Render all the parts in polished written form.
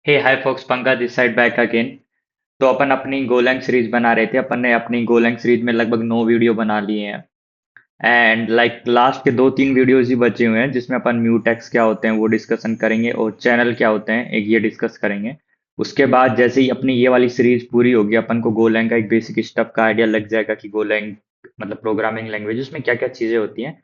Hey hi folks, Pankaj this side back again. तो अपन अपनी गोलैंग सीरीज बना रहे थे। अपन ने अपनी गोलैंग सीरीज में लगभग 9 वीडियो बना लिए हैं। एंड लास्ट के 2-3 वीडियोज ही बचे हुए हैं जिसमें अपन म्यूटेक्स क्या होते हैं वो डिस्कशन करेंगे और चैनल क्या होते हैं एक ये डिस्कस करेंगे। उसके बाद जैसे ही अपनी ये वाली सीरीज पूरी होगी अपन को गोलैंग का एक बेसिक स्टफ का आइडिया लग जाएगा कि गोलैंग मतलब प्रोग्रामिंग लैंग्वेज उसमें क्या क्या चीजें होती हैं।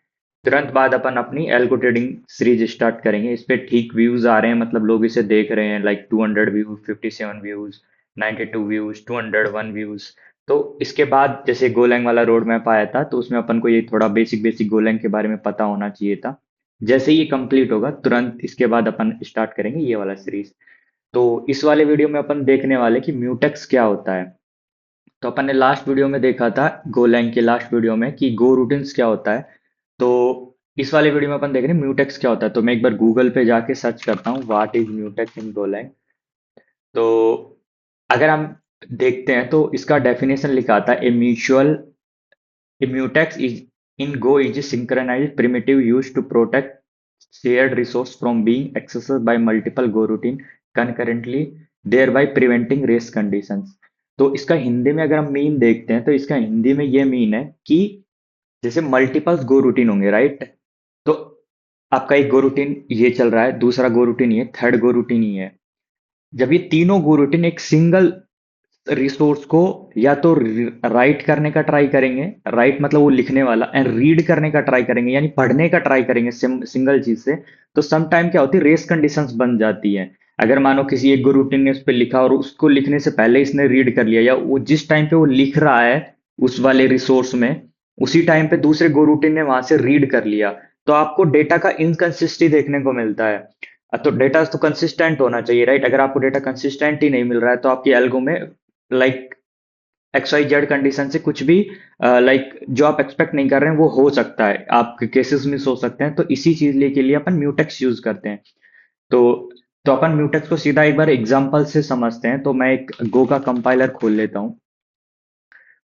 तुरंत बाद अपन अपनी एल्गो ट्रेडिंग सीरीज स्टार्ट करेंगे। इस पे ठीक व्यूज आ रहे हैं, मतलब लोग इसे देख रहे हैं, like 200 views, 57 views, 92 views, 201 views. तो इसके बाद जैसे गोलैंग वाला रोड मैप आया था तो उसमें अपन को ये थोड़ा बेसिक बेसिक गोलैंग के बारे में पता होना चाहिए था। जैसे ही ये कंप्लीट होगा तुरंत इसके बाद अपन स्टार्ट करेंगे ये वाला सीरीज। तो इस वाले वीडियो में अपन देखने वाले कि म्यूटेक्स क्या होता है। तो अपन ने लास्ट वीडियो में देखा था, गोलैंग के लास्ट वीडियो में, कि गो रूटिन्स क्या होता है। तो इस वाले वीडियो में अपन देख रहे हैं म्यूटेक्स क्या होता है। तो मैं एक बार गूगल पे जाके सर्च करता हूँ what is mutex in Golang. तो अगर हम देखते हैं तो इसका डेफिनेशन लिखा आता है, ए mutex is in Go is a synchronized primitive used to protect shared resource from being accessed by multiple Go routine concurrently, thereby preventing race conditions। तो इसका हिंदी में अगर हम मीन देखते हैं तो इसका हिंदी में ये मीन है कि जैसे मल्टीपल गो रूटीन होंगे, राइट। तो आपका एक गो रूटीन ये चल रहा है, दूसरा गो रूटीन ये, थर्ड गो रूटीन ये है। जब ये तीनों गो रूटीन एक सिंगल रिसोर्स को या तो राइट करने का ट्राई करेंगे, राइट मतलब वो लिखने वाला, एंड रीड करने का ट्राई करेंगे यानी पढ़ने का ट्राई करेंगे सिंगल चीज से। तो सम टाइम क्या होती है, रेस कंडीशंस बन जाती है। अगर मानो किसी एक गुरु ने उस पर लिखा और उसको लिखने से पहले इसने रीड कर लिया, या वो जिस टाइम पे वो लिख रहा है उस वाले रिसोर्स में, उसी टाइम पे दूसरे गो रूटीन ने वहां से रीड कर लिया, तो आपको डेटा का इनकंसिस्टेंसी देखने को मिलता है। तो डेटा तो कंसिस्टेंट होना चाहिए, राइट। अगर आपको डेटा कंसिस्टेंट ही नहीं मिल रहा है तो आपकी एल्गो में like X Y Z condition से कुछ भी लाइक जो आप एक्सपेक्ट नहीं कर रहे हैं वो हो सकता है, आपके केसेस मिस हो सकते हैं। तो इसी चीज के लिए अपन म्यूटेक्स यूज करते हैं। तो तो अपन म्यूटेक्स को सीधा एक बार एग्जांपल से समझते हैं। तो मैं एक गो का कंपाइलर खोल लेता हूँ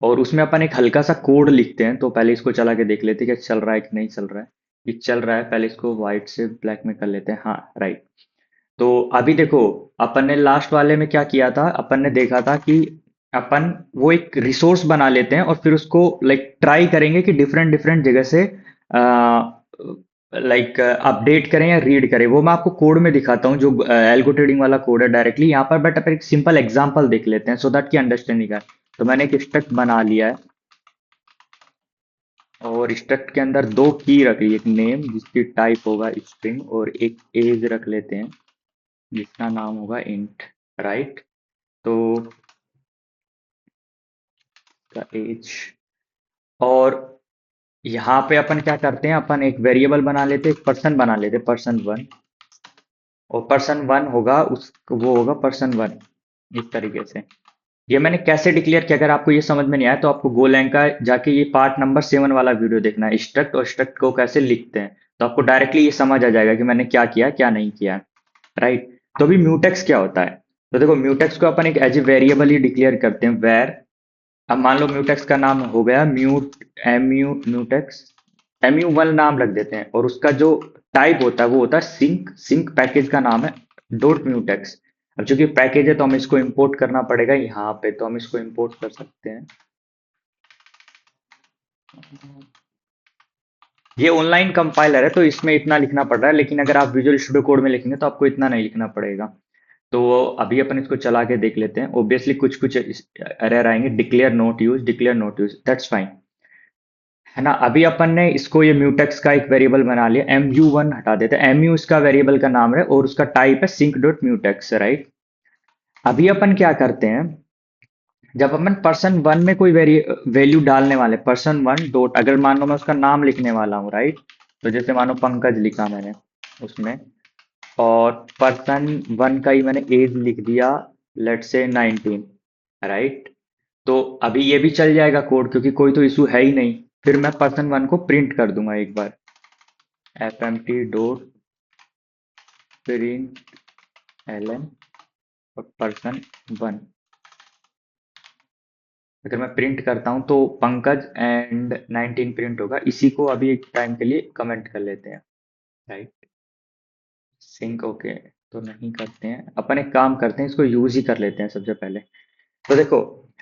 और उसमें अपन एक हल्का सा कोड लिखते हैं। तो पहले इसको चला के देख लेते हैं कि चल रहा है कि नहीं चल रहा है। ये चल रहा है, पहले इसको व्हाइट से ब्लैक में कर लेते हैं, हाँ राइट। तो अभी देखो, अपन ने लास्ट वाले में क्या किया था, अपन ने देखा था कि अपन वो एक रिसोर्स बना लेते हैं और फिर उसको लाइक ट्राई करेंगे कि डिफरेंट डिफरेंट जगह से लाइक अपडेट करें या रीड करें। वो मैं आपको कोड में दिखाता हूँ जो एल्गो ट्रेडिंग वाला कोड है डायरेक्टली यहाँ पर, बट अपन एक सिंपल एग्जांपल देख लेते हैं सो दैट की अंडरस्टैंडिंग है। तो मैंने एक स्ट्रक्ट बना लिया है और स्ट्रक्ट के अंदर दो की रख ली, एक नेम जिसकी टाइप होगा स्ट्रिंग और एक एज रख लेते हैं जिसका नाम होगा इंट, राइट। तो का एज, और यहाँ पे अपन क्या करते हैं, अपन एक वेरिएबल बना लेते हैं, एक पर्सन बना लेते हैं, पर्सन 1। और पर्सन 1 होगा उस वो होगा पर्सन 1, इस तरीके से। ये मैंने कैसे डिक्लेयर किया, अगर आपको ये समझ में नहीं आया तो आपको गोलैंग का जाके ये पार्ट नंबर 7 वाला वीडियो देखना है, स्ट्रक्ट और स्ट्रक्ट को कैसे लिखते हैं। तो आपको डायरेक्टली ये समझ आ जाएगा कि मैंने क्या किया क्या नहीं किया, राइट। तो अभी म्यूटेक्स क्या होता है। तो देखो, म्यूटेक्स को अपन एक एज ए वेरिएबल ही डिक्लेयर करते हैं, वेर। अब मान लो म्यूटेक्स का नाम हो गया म्यूटेक्स, MU1 नाम रख देते हैं, और उसका जो टाइप होता है वो होता है सिंक। सिंक पैकेज का नाम है डॉट म्यूटेक्स। अब चूंकि पैकेज है तो हमें इसको इंपोर्ट करना पड़ेगा यहाँ पे, तो हम इसको इंपोर्ट कर सकते हैं। ये ऑनलाइन कंपाइलर है तो इसमें इतना लिखना पड़ रहा है, लेकिन अगर आप विजुअल स्टूडियो कोड में लिखेंगे तो आपको इतना नहीं लिखना पड़ेगा। तो अभी अपन इसको चला के देख लेते हैं। ऑब्वियसली कुछ कुछ एरर आएंगे, declare note use, declare note use, that's fine, है ना। अभी अपन ने इसको ये म्यूटेक्स का एक वेरिएबल बना लिया, MU1 हटा देते हैं, MU इसका वेरिएबल का नाम है और उसका टाइप है सिंक डॉट म्यूटेक्स, राइट। अभी अपन क्या करते हैं, जब अपन पर्सन 1 में कोई वैल्यू डालने वाले, पर्सन 1 डॉट, अगर मान लो मैं उसका नाम लिखने वाला हूँ, राइट। तो जैसे मानो पंकज लिखा मैंने उसमें, और पर्सन 1 का ही मैंने एज लिख दिया, लेट से 19, राइट। तो अभी ये भी चल जाएगा कोड क्योंकि कोई तो इशू है ही नहीं। फिर मैं पर्सन 1 को प्रिंट कर दूंगा एक बार, fmt डॉट प्रिंट एलन और पर्सन 1। अगर मैं प्रिंट करता हूं तो पंकज एंड 19 प्रिंट होगा। इसी को अभी एक टाइम के लिए कमेंट कर लेते हैं, राइट। सिंक ओके, तो नहीं करते हैं, अपन एक काम करते हैं, इसको यूज ही कर लेते हैं सबसे पहले। तो देखो,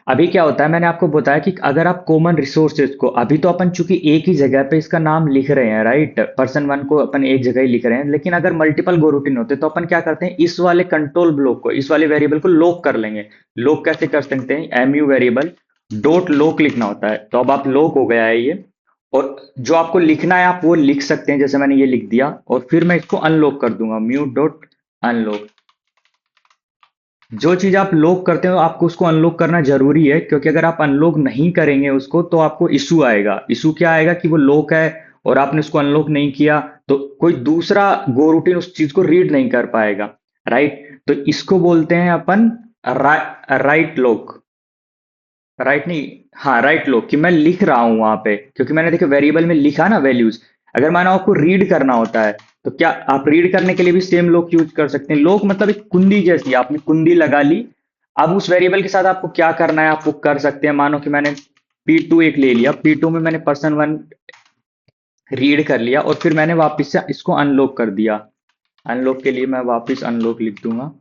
अभी क्या होता है, मैंने आपको बताया कि अगर आप कॉमन रिसोर्सेज को, अभी तो अपन चूंकि एक ही जगह पे इसका नाम लिख रहे हैं, राइट, पर्सन वन को अपन एक जगह ही लिख रहे हैं, लेकिन अगर मल्टीपल गो रूटीन होते तो अपन क्या करते हैं, इस वाले कंट्रोल ब्लॉक को, इस वाले वेरिएबल को लॉक कर लेंगे। लॉक कैसे कर सकते हैं, एमयू वेरिएबल डॉट लॉक लिखना होता है। तो अब आप लॉक हो गया है ये, और जो आपको लिखना है आप वो लिख सकते हैं, जैसे मैंने ये लिख दिया, और फिर मैं इसको अनलॉक कर दूंगा, म्यू डॉट अनलॉक। जो चीज आप लॉक करते हो आपको उसको अनलॉक करना जरूरी है, क्योंकि अगर आप अनलॉक नहीं करेंगे उसको तो आपको इशू आएगा। इशू क्या आएगा कि वो लॉक है और आपने उसको अनलॉक नहीं किया, तो कोई दूसरा गो रूटीन उस चीज को रीड नहीं कर पाएगा, राइट। तो इसको बोलते हैं अपन राइट लॉक। राइट नहीं, हाँ राइट लॉक, कि मैं लिख रहा हूं वहां पे, क्योंकि मैंने देखो वेरिएबल में लिखा ना वैल्यूज। अगर मानो आपको रीड करना होता है, तो क्या आप रीड करने के लिए भी सेम लॉक यूज कर सकते हैं। लॉक मतलब एक कुंडी जैसी, आपने कुंडी लगा ली। अब उस वेरिएबल के साथ आपको क्या करना है, आप वो कर सकते हैं। मानो कि मैंने P2 एक ले लिया, P2 में मैंने पर्सन वन रीड कर लिया, और फिर मैंने वापस से इसको अनलॉक कर दिया। अनलॉक के लिए मैं वापस अनलॉक लिख दूंगा,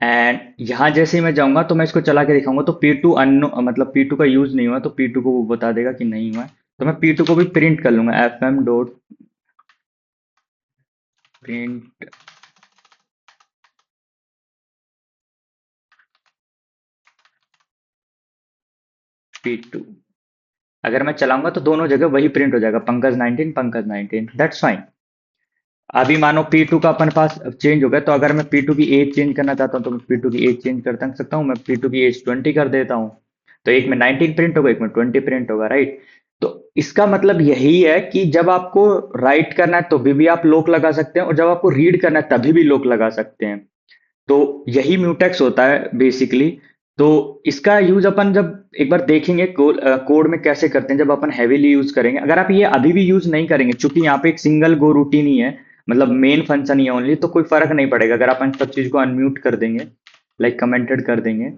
एंड यहाँ जैसे ही मैं जाऊंगा तो मैं इसको चला के दिखाऊंगा, तो P2 अनो मतलब P2 का यूज नहीं हुआ, तो P2 को वो बता देगा कि नहीं हुआ है। तो मैं P2 को भी प्रिंट कर लूंगा, fm डॉट प्रिंट P2। अगर मैं चलाऊंगा तो दोनों जगह वही प्रिंट हो जाएगा, पंकज 19 पंकज 19, दैट्स फाइन। अभी मानो P2 का अपन पास चेंज हो गया, तो अगर मैं P2 की एज चेंज करना चाहता हूँ तो मैं P2 की एज चेंज कर सकता हूँ, मैं P2 की एज 20 कर देता हूँ। तो एक में 19 प्रिंट होगा, एक में 20 प्रिंट होगा, राइट। तो इसका मतलब यही है कि जब आपको राइट करना है तो भी आप लॉक लगा सकते हैं, और जब आपको रीड करना है तभी भी लॉक लगा सकते हैं। तो यही म्यूटेक्स होता है बेसिकली। तो इसका यूज अपन जब एक बार देखेंगे कोड में कैसे करते हैं, जब अपन हैवीली यूज करेंगे। अगर आप ये अभी भी यूज नहीं करेंगे, चूंकि यहाँ पे एक सिंगल गो रूटीन ही है, मतलब मेन फंक्शन ही है ओनली, तो कोई फर्क नहीं पड़ेगा अगर अपन सब चीज को अनम्यूट कर देंगे, लाइक कमेंटेड कर देंगे,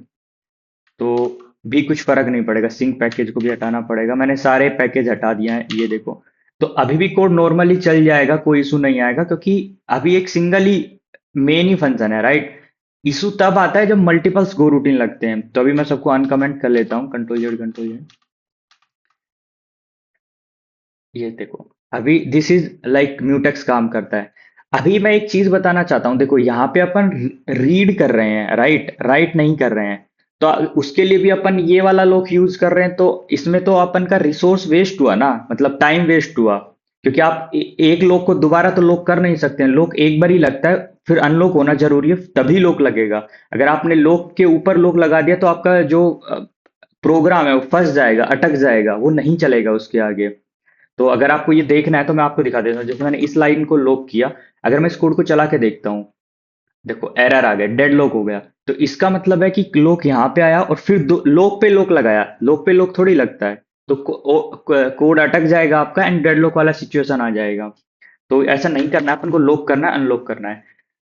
तो भी कुछ फर्क नहीं पड़ेगा। सिंक पैकेज को भी हटाना पड़ेगा, मैंने सारे पैकेज हटा दिया है, ये देखो। तो अभी भी कोड नॉर्मली चल जाएगा, कोई इशू नहीं आएगा, क्योंकि अभी एक सिंगल ही मेन ही फंक्शन है, राइट। इशू तब आता है जब मल्टीपल्स गो रूटीन लगते हैं। तो अभी मैं सबको अनकमेंट कर लेता हूँ, कंट्रोल जेड कंट्रोल जेड। ये देखो, अभी दिस इज लाइक म्यूटेक्स काम करता है। अभी मैं एक चीज बताना चाहता हूँ, देखो यहाँ पे अपन रीड कर रहे हैं, राइट, राइट नहीं कर रहे हैं। तो उसके लिए भी अपन ये वाला लॉक यूज कर रहे हैं, तो इसमें तो अपन का रिसोर्स वेस्ट हुआ ना, मतलब टाइम वेस्ट हुआ। क्योंकि आप एक लॉक को दोबारा तो लॉक कर नहीं सकते हैं, लॉक एक बार ही लगता है, फिर अनलॉक होना जरूरी है तभी लॉक लगेगा। अगर आपने लॉक के ऊपर लॉक लगा दिया तो आपका जो प्रोग्राम है वो फंस जाएगा, अटक जाएगा, वो नहीं चलेगा उसके आगे। तो अगर आपको ये देखना है तो मैं आपको दिखा देता हूँ, जैसे मैंने इस लाइन को लॉक किया, अगर मैं इस कोड को चला के देखता हूँ, देखो एरर आ गया, डेड लॉक हो गया। तो इसका मतलब है कि लॉक यहाँ पे आया और फिर लॉक पे लॉक लगाया, लॉक पे लॉक थोड़ी लगता है। तो कोड अटक जाएगा आपका, एंड डेड लॉक वाला सिचुएशन आ जाएगा। तो ऐसा नहीं करना है, अपन को लॉक करना है, अनलॉक करना है।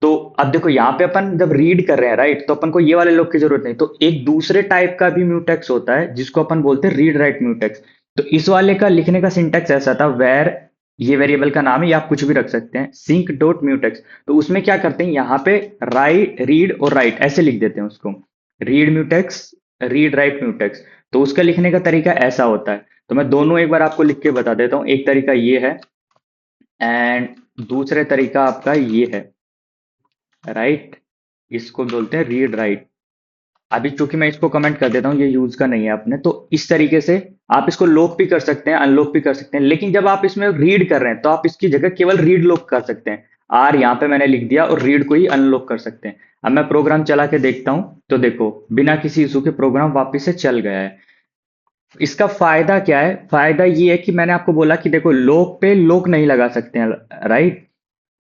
तो अब देखो यहाँ पे अपन जब रीड कर रहे हैं, राइट, तो अपन को ये वाले लॉक की जरूरत नहीं। तो एक दूसरे टाइप का भी म्यूटेक्स होता है जिसको अपन बोलते हैं रीड राइट म्यूटेक्स। तो इस वाले का लिखने का सिंटेक्स ऐसा था, वेर, ये वेरिएबल का नाम है, या आप कुछ भी रख सकते हैं, सिंक डॉट म्यूटेक्स। तो उसमें क्या करते हैं, यहाँ पे राइट, रीड और राइट ऐसे लिख देते हैं उसको, read mutex, read write mutex. तो उसका लिखने का तरीका ऐसा होता है। तो मैं दोनों एक बार आपको लिख के बता देता हूँ, एक तरीका ये है, एंड दूसरे तरीका आपका ये है, राइट। इसको बोलते हैं रीड राइट। अभी चूंकि मैं इसको कमेंट कर देता हूँ, ये यूज का नहीं है आपने, तो इस तरीके से आप इसको लॉक भी कर सकते हैं, अनलॉक भी कर सकते हैं। लेकिन जब आप इसमें रीड कर रहे हैं तो आप इसकी जगह केवल रीड लॉक कर सकते हैं। आर यहाँ पे मैंने लिख दिया, और रीड को ही अनलॉक कर सकते हैं। अब मैं प्रोग्राम चला के देखता हूँ, तो देखो बिना किसी इशू के प्रोग्राम वापस से चल गया है। इसका फायदा क्या है, फायदा ये है कि मैंने आपको बोला कि देखो लॉक पे लॉक नहीं लगा सकते हैं, राइट।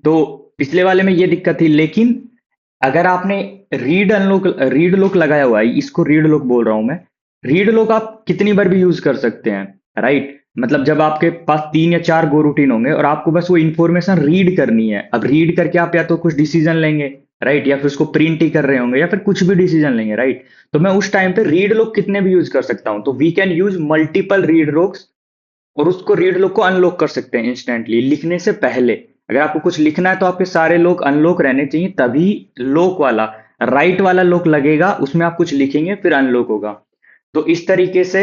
तो पिछले वाले में ये दिक्कत थी, लेकिन अगर आपने रीड लॉक लगाया हुआ है, इसको रीड लॉक बोल रहा हूं मैं। रीड लॉक आप कितनी बार भी यूज कर सकते हैं, राइट। मतलब जब आपके पास 3 या 4 गो रूटीन होंगे और आपको बस वो इंफॉर्मेशन रीड करनी है, अब रीड करके आप या तो कुछ डिसीजन लेंगे, राइट, या फिर उसको प्रिंट ही कर रहे होंगे, या फिर कुछ भी डिसीजन लेंगे, राइट। तो मैं उस टाइम पे रीड लॉक कितने भी यूज कर सकता हूं। तो we can use multiple read locks, और उसको रीड लॉक को अनलॉक कर सकते हैं इंस्टेंटली लिखने से पहले। अगर आपको कुछ लिखना है तो आपके सारे लोग अनलॉक रहने चाहिए, तभी लॉक वाला, राइट वाला लॉक लगेगा, उसमें आप कुछ लिखेंगे फिर अनलॉक होगा। तो इस तरीके से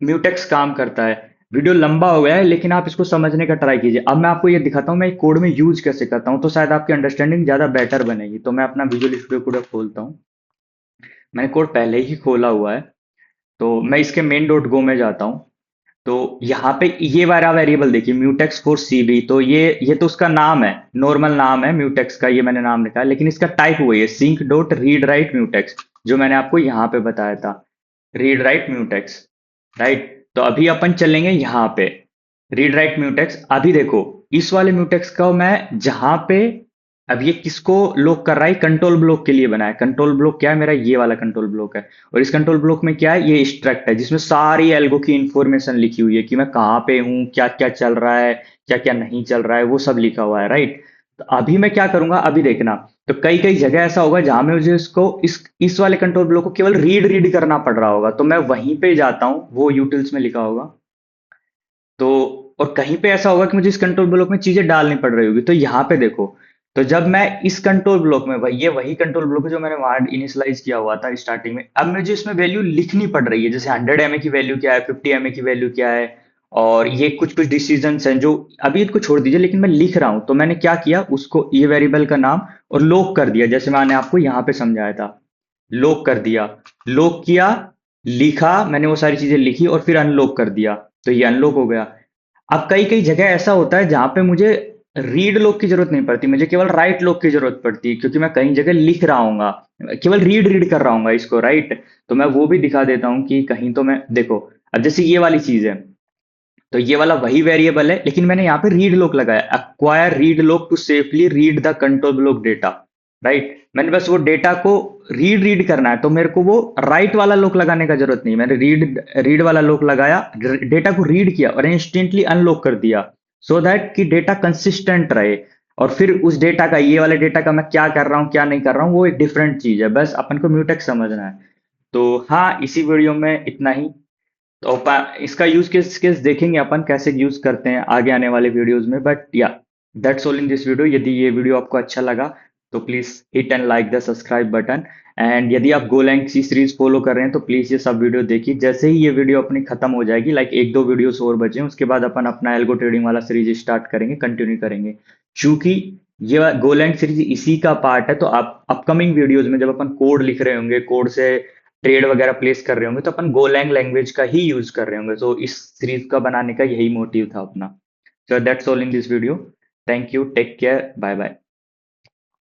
म्यूटेक्स काम करता है। वीडियो लंबा हो गया है लेकिन आप इसको समझने का ट्राई कीजिए। अब मैं आपको ये दिखाता हूँ मैं कोड में यूज कैसे करता हूँ, तो शायद आपकी अंडरस्टैंडिंग ज्यादा बेटर बनेगी। तो मैं अपना विजुअल स्टूडियो कोड खोलता हूँ। मैंने कोड पहले ही खोला हुआ है। तो मैं इसके मेन डॉट गो में जाता हूँ। तो यहाँ पे ये वाला वेरिएबल देखिए, म्यूटेक्स फॉर सीबी, तो ये तो उसका नाम है, नॉर्मल नाम है म्यूटेक्स का, ये मैंने नाम लिखा है, लेकिन इसका टाइप वही है, sync dot read write mutex, जो मैंने आपको यहाँ पे बताया था, रीड राइट म्यूटेक्स। राइट, तो अभी अपन चलेंगे यहाँ पे, रीड राइट म्यूटेक्स। अभी देखो, इस वाले म्यूटेक्स का मैं जहां पे, अब ये किसको लॉक कर रहा है, कंट्रोल ब्लॉक के लिए बना है। कंट्रोल ब्लॉक क्या है मेरा, ये वाला कंट्रोल ब्लॉक है। और इस कंट्रोल ब्लॉक में क्या है, ये स्ट्रक्ट है जिसमें सारी एल्गो की इंफॉर्मेशन लिखी हुई है कि मैं कहाँ पे हूँ, क्या क्या चल रहा है, क्या क्या नहीं चल रहा है, वो सब लिखा हुआ है। राइट, तो अभी मैं क्या करूंगा, अभी देखना, तो कई कई जगह ऐसा होगा जहां में मुझे इसको इस वाले कंट्रोल ब्लॉक को केवल रीड रीड करना पड़ रहा होगा, तो मैं वहीं पे जाता हूँ, वो यूटिल्स में लिखा होगा। तो और कहीं पे ऐसा होगा कि मुझे इस कंट्रोल ब्लॉक में चीजें डालनी पड़ रही होगी, तो यहाँ पे देखो, तो जब मैं इस कंट्रोल ब्लॉक में, वही कंट्रोल ब्लॉक है जो मैंने वहां इनिशियलाइज किया हुआ था स्टार्टिंग में, अब मुझे इसमें वैल्यू लिखनी पड़ रही है, जैसे 100 MA की वैल्यू क्या है, 50 MA की वैल्यू क्या है, और ये कुछ कुछ डिसीजंस हैं जो, अभी इसको छोड़ दीजिए, लेकिन मैं लिख रहा हूं, तो मैंने क्या किया, उसको ये वेरिएबल का नाम और लॉक कर दिया, जैसे मैंने आपको यहाँ पे समझाया था, लॉक कर दिया, लॉक किया, लिखा, मैंने वो सारी चीजें लिखी और फिर अनलॉक कर दिया, तो ये अनलॉक हो गया। अब कई कई जगह ऐसा होता है जहां पे मुझे रीड लॉक की जरूरत नहीं पड़ती, मुझे केवल राइट लॉक की जरूरत पड़ती है, क्योंकि मैं कहीं जगह लिख रहा हूंगा, केवल रीड रीड कर रहा हूंगा इसको। राइट, तो मैं वो भी दिखा देता हूँ कि कहीं, तो मैं देखो, अब जैसे ये वाली चीज है, तो ये वाला वही वेरिएबल है, लेकिन मैंने यहाँ पे रीड लॉक लगाया, acquire read lock to safely read the control block data. Right, मैंने बस वो डेटा को रीड रीड करना है, तो मेरे को वो राइट वाला लॉक लगाने का जरूरत नहीं, मैंने रीड रीड वाला लॉक लगाया, डेटा को रीड किया और इंस्टेंटली अनलॉक कर दिया, सो दैट कि डेटा कंसिस्टेंट रहे। और फिर उस डेटा का, ये वाले डेटा का मैं क्या कर रहा हूँ क्या नहीं कर रहा हूँ, वो एक डिफरेंट चीज है, बस अपन को म्यूटेक्स समझना है। तो हाँ, इसी वीडियो में इतना ही। तो इसका यूज केस केस देखेंगे अपन कैसे यूज करते हैं आगे आने वाले वीडियोस में, बट या, that's all in this video. यदि ये वीडियो आपको अच्छा लगा तो please hit and like the subscribe button. And यदि आप गोलैंग सी सीरीज फॉलो कर रहे हैं तो प्लीज ये सब वीडियो देखिए। जैसे ही ये वीडियो अपनी खत्म हो जाएगी, लाइक एक दो वीडियोस और बचे हैं, उसके बाद अपन अपना एल्गो ट्रेडिंग वाला सीरीज स्टार्ट करेंगे, कंटिन्यू करेंगे, क्योंकि ये गोलैंग सीरीज इसी का पार्ट है। तो आप अपकमिंग वीडियोज में जब अपन कोड लिख रहे होंगे, कोड से ट्रेड वगैरह प्लेस कर रहे होंगे, तो अपन गोलैंग लैंग्वेज का ही यूज कर रहे होंगे। तो इस सीरीज का बनाने का यही मोटिव था अपना। So that's all in this video. Thank you, take care, bye bye.